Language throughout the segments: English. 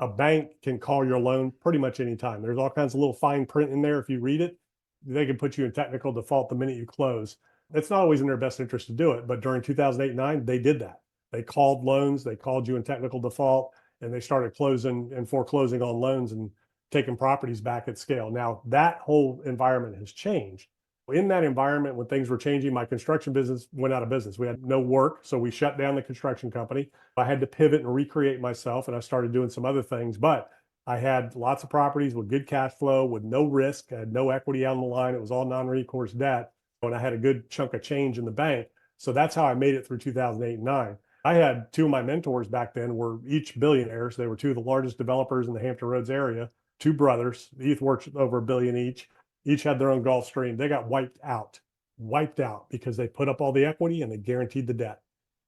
A bank can call your loan pretty much anytime. There's all kinds of little fine print in there. If you read it, they can put you in technical default the minute you close. It's not always in their best interest to do it, but during 2008-9, they did that. They called loans, they called you in technical default, and they started closing and foreclosing on loans and taking properties back at scale. Now, that whole environment has changed. In that environment, when things were changing, my construction business went out of business. We had no work, so we shut down the construction company. I had to pivot and recreate myself, and I started doing some other things. But I had lots of properties with good cash flow, with no risk. I had no equity out on the line. It was all non-recourse debt, and I had a good chunk of change in the bank. So that's how I made it through 2008 and 9. I had two of my mentors back then were each billionaires. They were two of the largest developers in the Hampton Roads area, two brothers, each worked over $1 billion each had their own Gulf Stream. They got wiped out because they put up all the equity and they guaranteed the debt.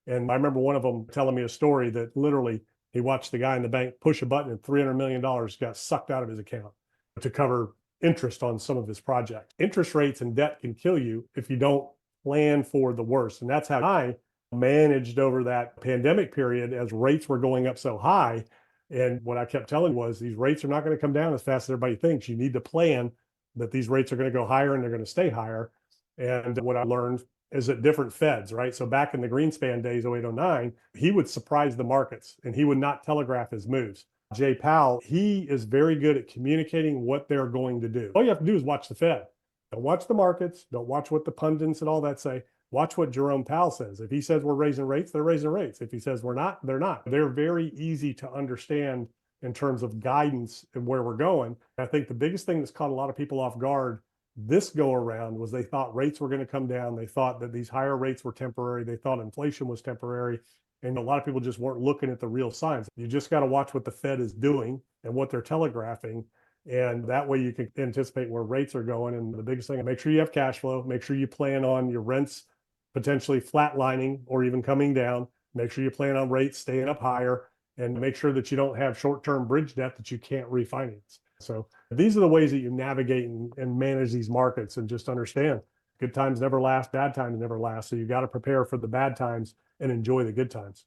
And I remember one of them telling me a story that literally he watched the guy in the bank push a button and $300 million got sucked out of his account to cover interest on some of his projects. Interest rates and debt can kill you if you don't plan for the worst. And that's how I managed over that pandemic period as rates were going up so high. And what I kept telling was these rates are not going to come down as fast as everybody thinks. You need to plan that these rates are going to go higher and they're going to stay higher. And what I learned is that different Feds, right? So back in the Greenspan days, 0809, he would surprise the markets and he would not telegraph his moves. Jay Powell, he is very good at communicating what they're going to do. All you have to do is watch the Fed. Don't watch the markets. Don't watch what the pundits and all that say. Watch what Jerome Powell says. If he says we're raising rates, they're raising rates. If he says we're not, they're not. They're very easy to understand in terms of guidance and where we're going. I think the biggest thing that's caught a lot of people off guard this go around was they thought rates were going to come down. They thought that these higher rates were temporary. They thought inflation was temporary. And a lot of people just weren't looking at the real signs. You just got to watch what the Fed is doing and what they're telegraphing. And that way you can anticipate where rates are going. And the biggest thing, make sure you have cash flow. Make sure you plan on your rents potentially flatlining or even coming down. Make sure you plan on rates staying up higher. And make sure that you don't have short-term bridge debt that you can't refinance. So these are the ways that you navigate and manage these markets, and just understand good times never last, bad times never last. So you got to prepare for the bad times and enjoy the good times.